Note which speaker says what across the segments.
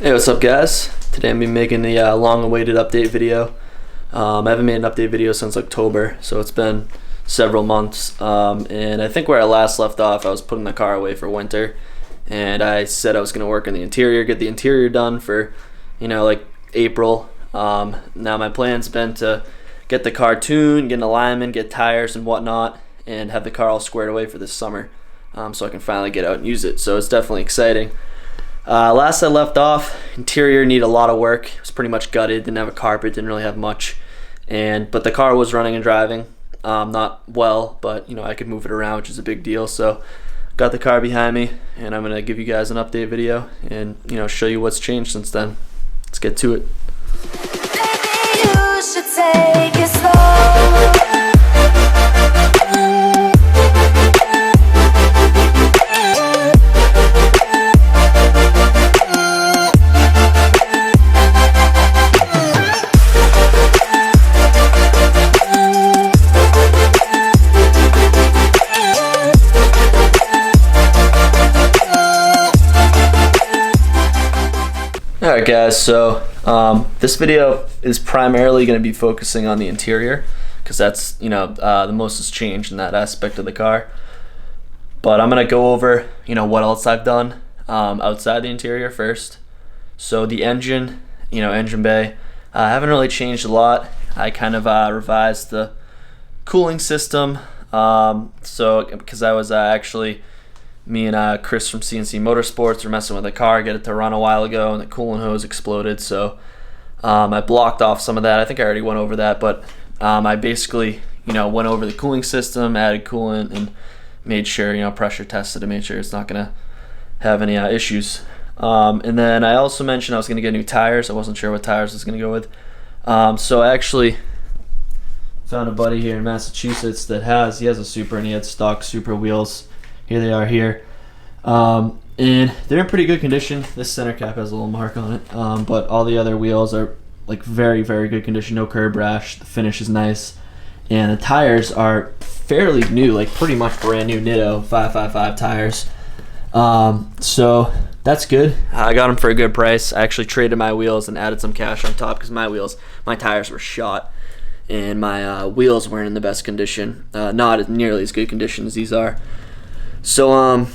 Speaker 1: Hey, what's up guys? Today I'm going to be making the long-awaited update video. I haven't made an update video since October, so it's been several months. And I think where I last left off, I was putting the car away for winter. And I said I was going to work on the interior, get the interior done for, like April. Now my plan's been to get the car tuned, get an alignment, get tires and whatnot, and have the car all squared away for this summer. So I can finally get out and use it. So it's definitely exciting. Last I left off, interior needed a lot of work. It was pretty much gutted, didn't have a carpet, didn't really have much. But the car was running and driving, not well, but I could move it around, which is a big deal. So got the car behind me, and I'm gonna give you guys an update video and show you what's changed since then. Let's get to it.
Speaker 2: Maybe you should take it slow.
Speaker 1: Alright guys, so this video is primarily going to be focusing on the interior because that's the most has changed in that aspect of the car. But I'm going to go over what else I've done outside the interior first. So the engine, engine bay, I haven't really changed a lot. I kind of revised the cooling system. So because I was actually me and Chris from CNC Motorsports were messing with the car, get it to run a while ago, and the coolant hose exploded. So I blocked off some of that. I think I already went over that, but I basically went over the cooling system, added coolant, and made sure pressure tested to make sure it's not gonna have any issues. And then I also mentioned I was gonna get new tires. I wasn't sure what tires I was gonna go with. So I actually found a buddy here in Massachusetts that has a Supra, and he had stock Supra wheels. Here they are here, and they're in pretty good condition. This center cap has a little mark on it, but all the other wheels are like very, very good condition. No curb rash. The finish is nice, and the tires are fairly new, like pretty much brand new Dyno 555 tires. So that's good. I got them for a good price. I actually traded my wheels and added some cash on top because my tires were shot, and my wheels weren't in the best condition. Not as nearly as good condition as these are. So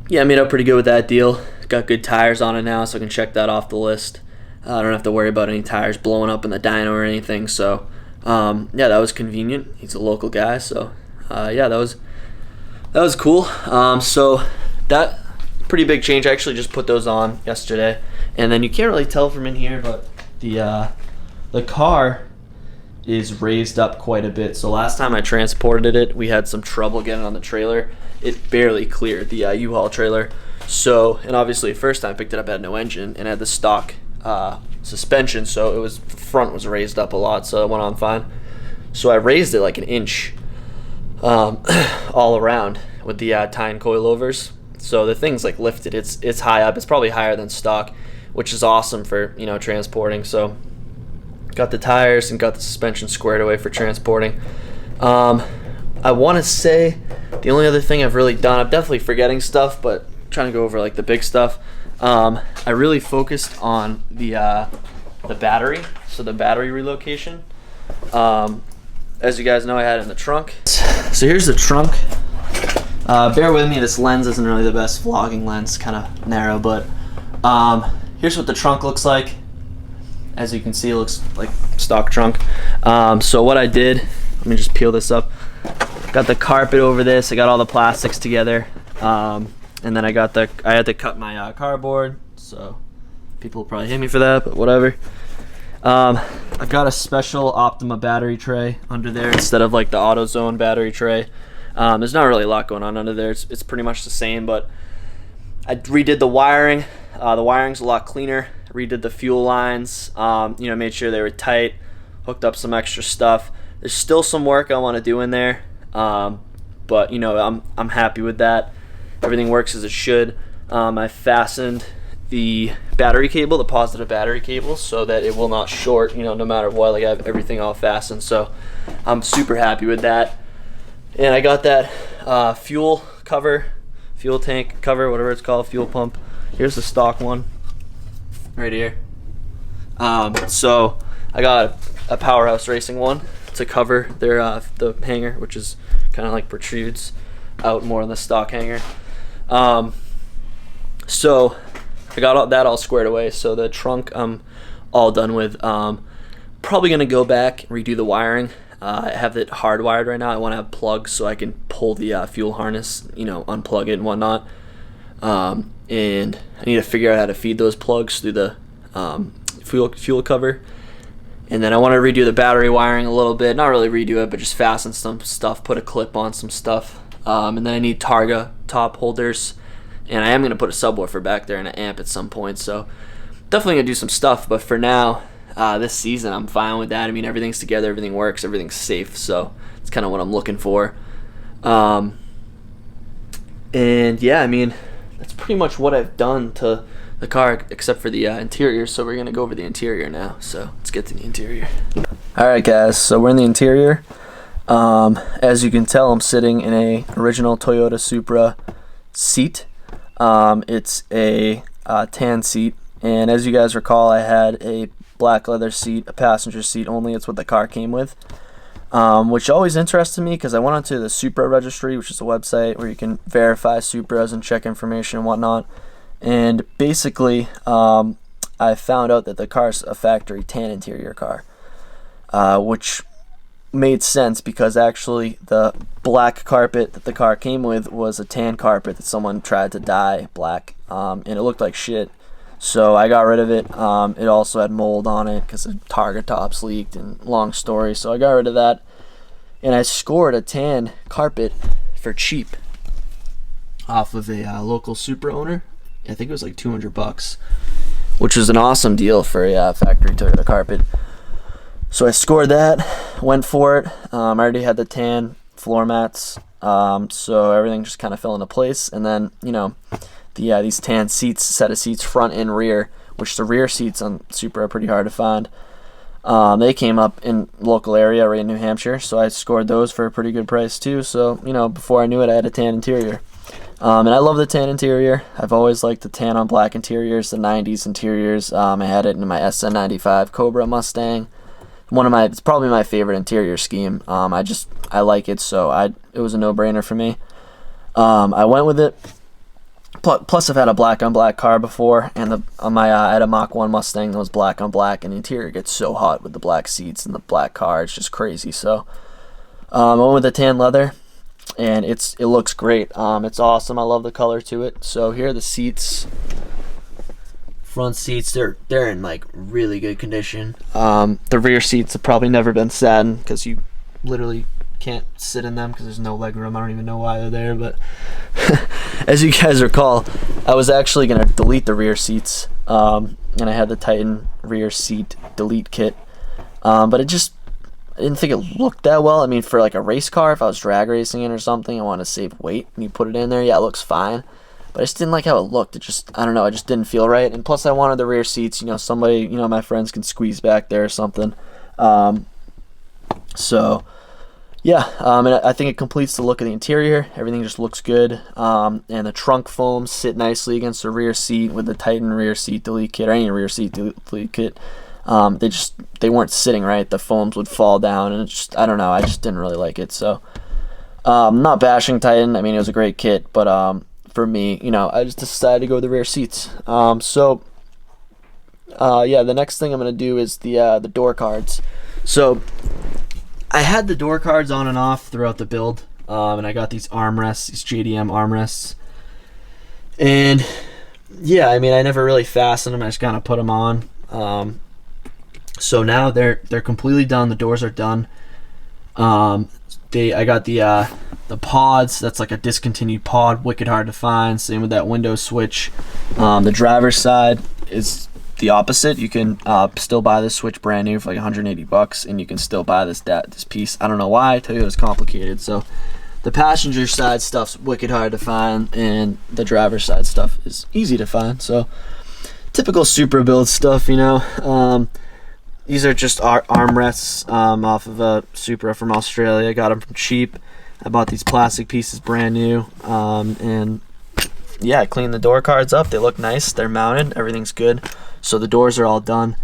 Speaker 1: yeah, I made up pretty good with that deal. Got good tires on it now, so I can check that off the list. I don't have to worry about any tires blowing up in the dyno or anything. So yeah, that was convenient. He's a local guy, so yeah, that was cool. So that pretty big change. I actually just put those on yesterday, and then you can't really tell from in here, but the car is raised up quite a bit. So last time I transported it, we had some trouble getting on the trailer. It barely cleared the U-Haul trailer. So, and obviously first time I picked it up, it had no engine and had the stock suspension, so the front was raised up a lot, so it went on fine. So I raised it like an inch all around with the tying coilovers. So the thing's like lifted. It's high up. It's probably higher than stock, which is awesome for transporting. So got the tires and got the suspension squared away for transporting. I want to say the only other thing I've really done, I'm definitely forgetting stuff, but trying to go over like the big stuff. I really focused on the battery, so the battery relocation. As you guys know, I had it in the trunk. So here's the trunk. Bear with me, this lens isn't really the best vlogging lens, kind of narrow, but here's what the trunk looks like. As you can see, it looks like stock trunk. So what I did, let me just peel this up. Got the carpet over this. I got all the plastics together, and then I had to cut my cardboard. So people will probably hate me for that, but whatever. I've got a special Optima battery tray under there instead of like the AutoZone battery tray. There's not really a lot going on under there. It's pretty much the same, but I redid the wiring. The wiring's a lot cleaner. Redid the fuel lines. Made sure they were tight. Hooked up some extra stuff. There's still some work I want to do in there, but I'm happy with that. Everything works as it should. I fastened the battery cable, the positive battery cable, so that it will not short. No matter what. Like I have everything all fastened, so I'm super happy with that. And I got that fuel tank cover, whatever it's called, fuel pump. Here's the stock one. right here. So I got a Powerhouse Racing one to cover their the hanger, which is kind of like protrudes out more in the stock hanger. So I got that all squared away. So the trunk I'm all done with. Probably gonna go back and redo the wiring. I have it hardwired right now. I want to have plugs so I can pull the fuel harness, unplug it and whatnot. And I need to figure out how to feed those plugs through the fuel cover. And then I want to redo the battery wiring a little bit. Not really redo it, but just fasten some stuff, put a clip on some stuff. And then I need Targa top holders. And I am going to put a subwoofer back there and an amp at some point. So definitely going to do some stuff. But for now, this season, I'm fine with that. I mean, everything's together, everything works, everything's safe. So it's kind of what I'm looking for. And yeah, I mean, that's pretty much what I've done to the car except for the interior. So we're gonna go over the interior now, so let's get to the interior. Alright guys, so we're in the interior. As you can tell, I'm sitting in a original Toyota Supra seat. It's a tan seat, and as you guys recall, I had a black leather seat, a passenger seat only. It's what the car came with, which always interested me because I went onto the Supra registry, which is a website where you can verify Supras and check information and whatnot. And basically, I found out that the car's a factory tan interior car, which made sense because actually the black carpet that the car came with was a tan carpet that someone tried to dye black, and it looked like shit. So I got rid of it. It also had mold on it because the Targa tops leaked, and long story. So I got rid of that, and I scored a tan carpet for cheap off of a local Supra owner. I think it was like $200, which was an awesome deal for a factory Toyota carpet. So I scored that, went for it. I already had the tan floor mats, so everything just kind of fell into place. And then, these tan seats, set of seats, front and rear, which the rear seats on Supra are pretty hard to find. They came up in local area right in New Hampshire, so I scored those for a pretty good price too. So, before I knew it, I had a tan interior. And I love the tan interior. I've always liked the tan on black interiors, the 90s interiors. I had it in my SN95 Cobra Mustang. It's probably my favorite interior scheme. I like it, so it was a no-brainer for me. I went with it. Plus, I've had a black on black car before, and I had a Mach 1 Mustang that was black on black, and the interior gets so hot with the black seats and the black car. It's just crazy. So I went with the tan leather, and it looks great. It's awesome. I love the color to it. So here are the seats. Front seats, they're in like really good condition. The rear seats have probably never been satin because you literally can't sit in them because there's no leg room. I don't even know why they're there, but as you guys recall, I was actually gonna delete the rear seats, and I had the Titan rear seat delete kit, but I didn't think it looked that well. I mean, for like a race car, if I was drag racing it or something, I want to save weight, and you put it in there, yeah, it looks fine. But I just didn't like how it looked. I don't know, it just didn't feel right. And plus I wanted the rear seats, somebody, my friends can squeeze back there or something. So, yeah, and I think it completes the look of the interior. Everything just looks good. And the trunk foams sit nicely against the rear seat with the Titan rear seat delete kit, or any rear seat delete kit. They weren't sitting right. The foams would fall down, and I don't know, I just didn't really like it. So, I'm not bashing Titan. I mean, it was a great kit, but, for me, I just decided to go with the rear seats. The next thing I'm going to do is the door cards. So I had the door cards on and off throughout the build, and I got these armrests, these JDM armrests. And yeah, I mean, I never really fastened them. I just kind of put them on. So now they're completely done. The doors are done. I got the pods. That's like a discontinued pod, wicked hard to find. Same with that window switch. The driver's side is the opposite. You can still buy this switch brand new for like $180, and you can still buy this piece. I don't know why. I tell you, it was complicated. So the passenger side stuff's wicked hard to find, and the driver's side stuff is easy to find. So typical Supra build stuff, These are just armrests off of a Supra from Australia. I got them from cheap. I bought these plastic pieces brand new, and yeah, I cleaned the door cards up. They look nice. They're mounted. Everything's good. So the doors are all done.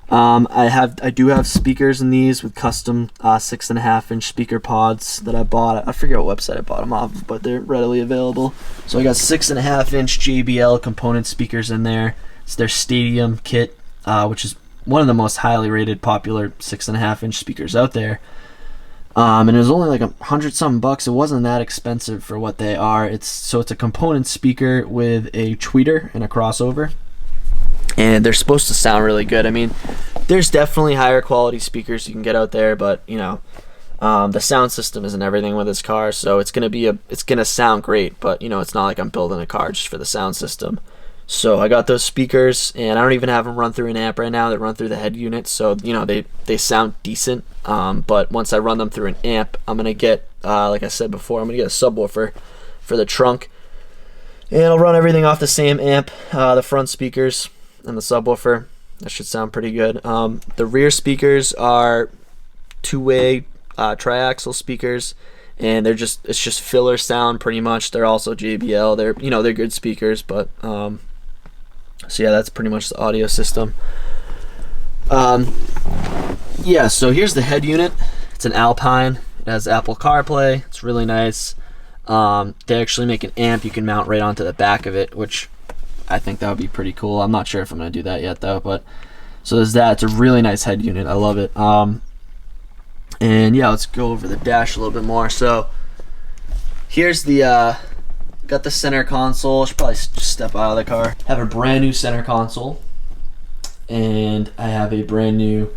Speaker 1: I do have speakers in these with custom 6.5-inch speaker pods that I bought. I forget what website I bought them off of, but they're readily available. So I got 6.5-inch JBL component speakers in there. It's their Stadium kit, which is one of the most highly rated, popular 6.5-inch speakers out there. And it was only like $100-something bucks. It wasn't that expensive for what they are. It's a component speaker with a tweeter and a crossover, and they're supposed to sound really good. I mean, there's definitely higher quality speakers you can get out there, but you know, the sound system isn't everything with this car, so it's gonna sound great. But you know, it's not like I'm building a car just for the sound system. So I got those speakers, and I don't even have them run through an amp right now. They run through the head unit, so you know they sound decent. But once I run them through an amp, I'm gonna get, like I said before, I'm gonna get a subwoofer for the trunk, and I'll run everything off the same amp, the front speakers and the subwoofer. That should sound pretty good. The rear speakers are two-way triaxial speakers, and it's just filler sound pretty much. They're also JBL. They're good speakers, but so yeah, that's pretty much the audio system. Yeah, so here's the head unit. It's an Alpine. It has Apple CarPlay. It's really nice. They actually make an amp you can mount right onto the back of it, which I think that would be pretty cool. I'm not sure if I'm going to do that yet though, but so there's that. It's a really nice head unit. I love it. And yeah, let's go over the dash a little bit more. So here's the got the center console. I should probably just step out of the car. Have a brand new center console, and I have a brand new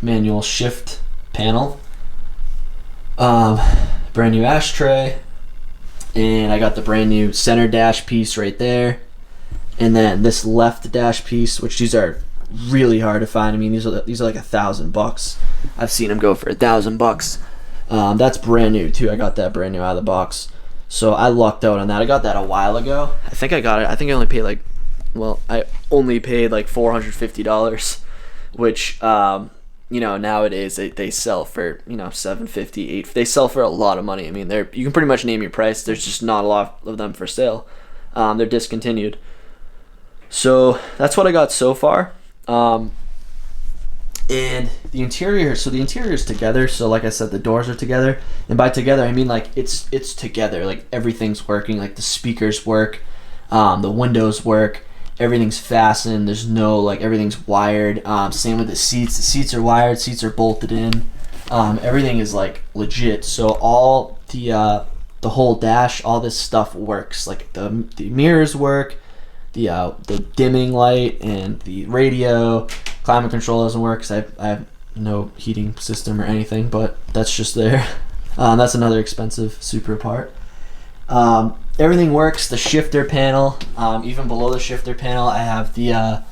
Speaker 1: manual shift panel, brand new ashtray, and I got the brand new center dash piece right there. And then this left dash piece, which these are really hard to find. I mean, these are like $1,000. I've seen them go for $1,000. That's brand new too. I got that brand new out of the box. So I lucked out on that. I got that a while ago. I think I only paid like $450, which you know, nowadays they sell for, you know, $750, $850. They sell for a lot of money. I mean, you can pretty much name your price. There's just not a lot of them for sale. They're discontinued. So that's what I got so far. And the interior is together. So like I said, the doors are together, and by together I mean like it's together. Like everything's working. Like the speakers work, the windows work, everything's fastened. There's no, like, everything's wired. Same with the seats. The seats are wired. Seats are bolted in. Everything is like legit. So all the whole dash, all this stuff works. Like the mirrors work. The dimming light and the radio. Climate control doesn't work because I have no heating system or anything, but that's just there. That's another expensive Supra part. Everything works. The shifter panel, even below the shifter panel, I have the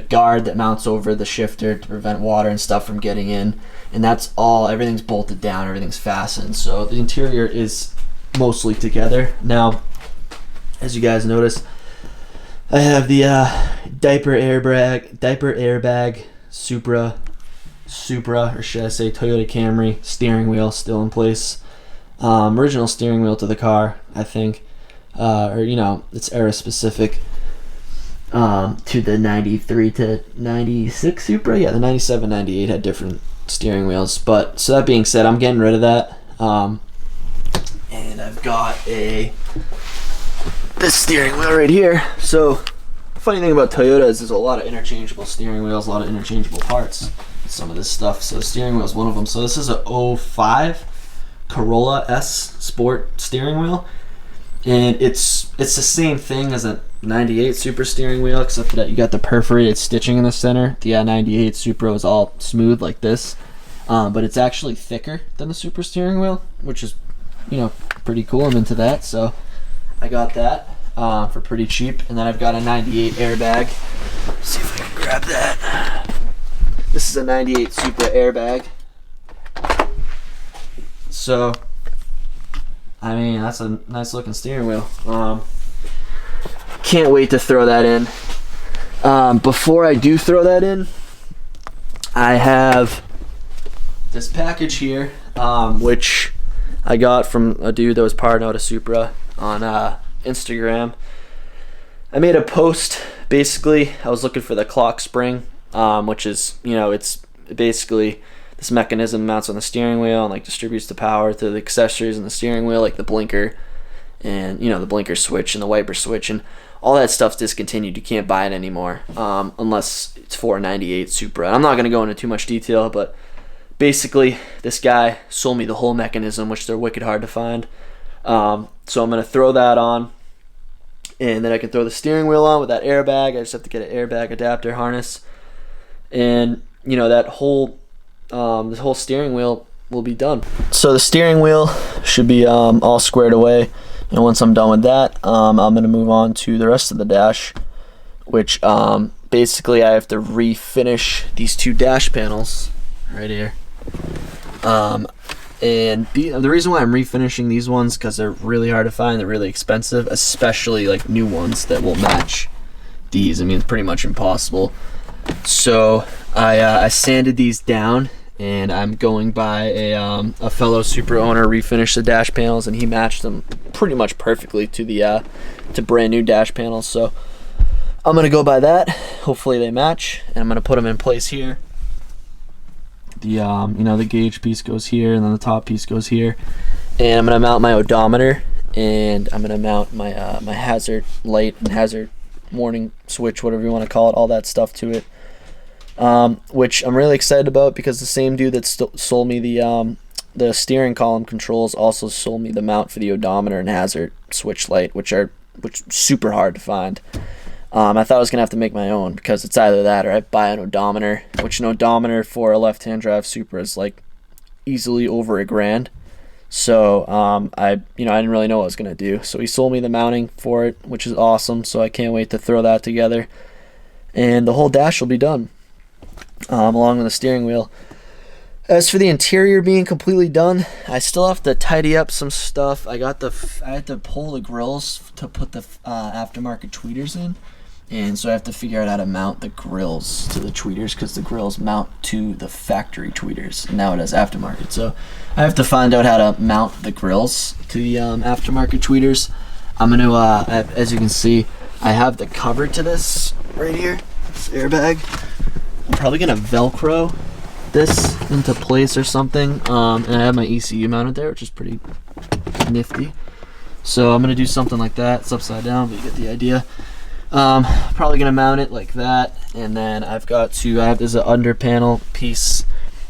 Speaker 1: guard that mounts over the shifter to prevent water and stuff from getting in, and that's all. Everything's bolted down. Everything's fastened. So the interior is mostly together. Now, as you guys notice, I have the diaper airbag Supra, or should I say Toyota Camry steering wheel still in place. Original steering wheel to the car, I think, or you know, it's era specific to the 93 to 96 Supra. Yeah, the 97, 98 had different steering wheels. But so that being said, I'm getting rid of that, and I've got this steering wheel right here. So funny thing about Toyota is there's a lot of interchangeable steering wheels, a lot of interchangeable parts, some of this stuff. So the steering wheel is one of them. So this is a 05 Corolla S Sport steering wheel, and it's the same thing as a 98 Supra steering wheel, except that you got the perforated stitching in the center. The 98 Supra is all smooth like this, but it's actually thicker than the Supra steering wheel, which is, you know, pretty cool. I'm into that, so I got that for pretty cheap. And then I've got a 98 airbag. Let's see if I can grab that. This is a 98 Supra airbag. So, I mean, that's a nice looking steering wheel. Can't wait to throw that in. Before I do throw that in, I have this package here, which I got from a dude that was parting out a Supra on Instagram. I made a post. Basically, I was looking for the clock spring, which is, it's basically this mechanism mounts on the steering wheel and like distributes the power to the accessories in the steering wheel, like the blinker and the blinker switch and the wiper switch, and all that stuff's discontinued. You can't buy it anymore unless it's for a 98 Supra. I'm not going to go into too much detail, but basically this guy sold me the whole mechanism, which they're wicked hard to find. So I'm going to throw that on, and then I can throw the steering wheel on with that airbag. I just have to get an airbag adapter harness, and that whole this whole steering wheel will be done. So the steering wheel should be all squared away, and once I'm done with that, I'm going to move on to the rest of the dash, which basically I have to refinish these two dash panels right here. And the reason why I'm refinishing these ones, because they're really hard to find, they're really expensive, especially like new ones that will match these. I mean, it's pretty much impossible. So I sanded these down, and I'm going by a fellow Supra owner, refinish the dash panels, and he matched them pretty much perfectly to brand new dash panels. So I'm gonna go by that. Hopefully they match, and I'm gonna put them in place here. The gauge piece goes here, and then the top piece goes here, and I'm gonna mount my odometer, and I'm gonna mount my my hazard light and hazard warning switch, whatever you want to call it, all that stuff to it, which I'm really excited about, because the same dude that sold me the steering column controls also sold me the mount for the odometer and hazard switch light, which are super hard to find. I thought I was gonna have to make my own, because it's either that or I buy an odometer, which an odometer for a left-hand drive Supra is like easily over $1,000. So I didn't really know what I was gonna do. So he sold me the mounting for it, which is awesome. So I can't wait to throw that together, and the whole dash will be done, along with the steering wheel. As for the interior being completely done, I still have to tidy up some stuff. I had to pull the grills to put the aftermarket tweeters in. And so I have to figure out how to mount the grills to the tweeters, because the grills mount to the factory tweeters. Now it has aftermarket. So I have to find out how to mount the grills to the aftermarket tweeters. I'm going to, as you can see, I have the cover to this right here, this airbag. I'm probably going to Velcro this into place or something. And I have my ECU mounted there, which is pretty nifty. So I'm going to do something like that. It's upside down, but you get the idea. Probably gonna mount it like that, and then there's an under panel piece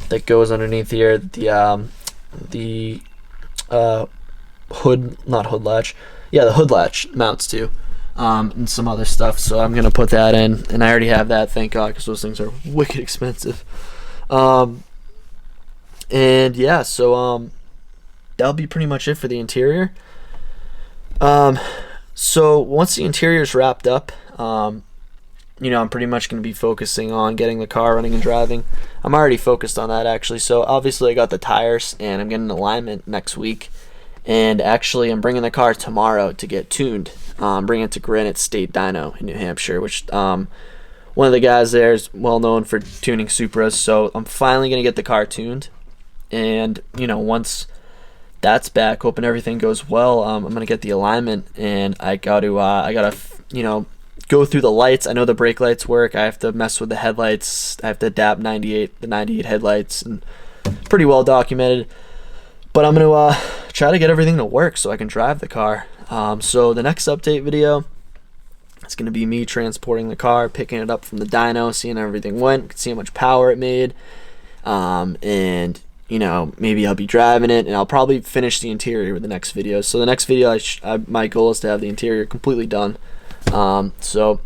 Speaker 1: that goes underneath here, the hood latch mounts to, and some other stuff. So I'm gonna put that in, and I already have that, thank God, because those things are wicked expensive. And yeah, so that'll be pretty much it for the interior. So once the interior is wrapped up, I'm pretty much going to be focusing on getting the car running and driving. I'm already focused on that, actually. So obviously I got the tires, and I'm getting an alignment next week. And actually I'm bringing the car tomorrow to get tuned. Bringing it to Granite State Dyno in New Hampshire, which one of the guys there is well known for tuning Supras. So I'm finally going to get the car tuned. And, once that's back, hoping everything goes well, I'm gonna get the alignment, and I gotta go through the lights. I know the brake lights work. I have to mess with the headlights. I have to adapt the 98 headlights, and pretty well documented. But I'm gonna try to get everything to work so I can drive the car. So the next update video, it's gonna be me transporting the car, picking it up from the dyno, seeing how everything went, see how much power it made, and maybe I'll be driving it, and I'll probably finish the interior with the next video. So the next video, my goal is to have the interior completely done. So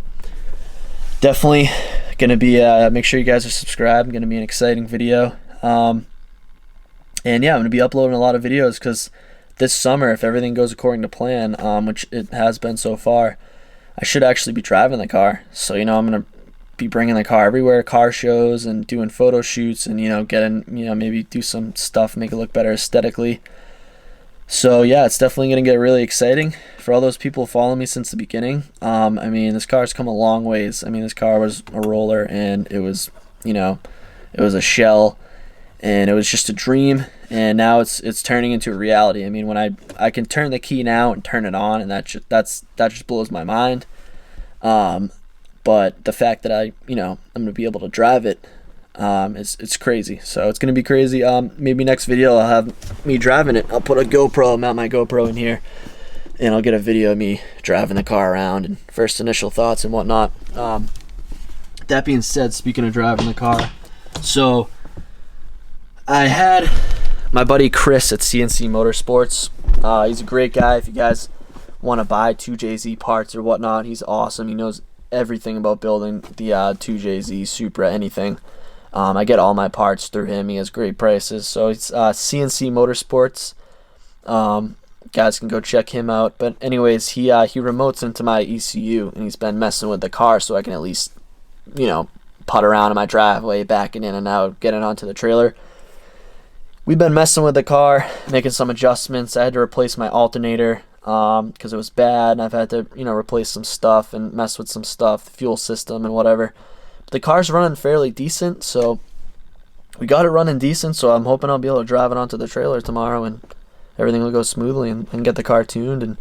Speaker 1: definitely gonna be make sure you guys are subscribed. Gonna be an exciting video. And yeah, I'm gonna be uploading a lot of videos, because this summer, if everything goes according to plan, which it has been so far, I should actually be driving the car. So I'm gonna be bringing the car everywhere, car shows, and doing photo shoots, and getting maybe do some stuff, make it look better aesthetically. So yeah, it's definitely gonna get really exciting for all those people following me since the beginning. This car's come a long ways. This car was a roller, and it was it was a shell, and it was just a dream. and now it's turning into a reality. I mean, when I can turn the key now and turn it on, and that just blows my mind. But the fact that I'm gonna be able to drive it, it's crazy. So it's gonna be crazy. Maybe next video I'll have me driving it. I'll put a GoPro, mount my GoPro in here, and I'll get a video of me driving the car around and first initial thoughts and whatnot. That being said, speaking of driving the car, so I had my buddy Chris at CNC Motorsports. He's a great guy. If you guys want to buy 2JZ parts or whatnot, he's awesome. He knows everything about building the 2JZ, Supra, anything. I get all my parts through him. He has great prices. So it's CNC Motorsports. Guys can go check him out. But anyways, he remotes into my ECU, and he's been messing with the car so I can at least, putt around in my driveway, backing in and out, getting onto the trailer. We've been messing with the car, making some adjustments. I had to replace my alternator because it was bad, and I've had to replace some stuff and mess with some stuff, the fuel system and whatever. But the car's running fairly decent, so we got it running decent. So I'm hoping I'll be able to drive it onto the trailer tomorrow, and everything will go smoothly, and get the car tuned, and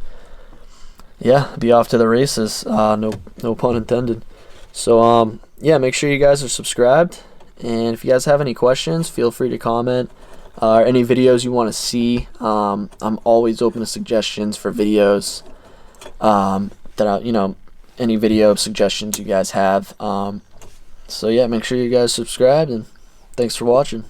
Speaker 1: yeah, be off to the races. No pun intended. So yeah, make sure you guys are subscribed, and if you guys have any questions, feel free to comment. Any videos you want to see, I'm always open to suggestions for videos. Any video suggestions you guys have. So yeah, make sure you guys subscribe, and thanks for watching.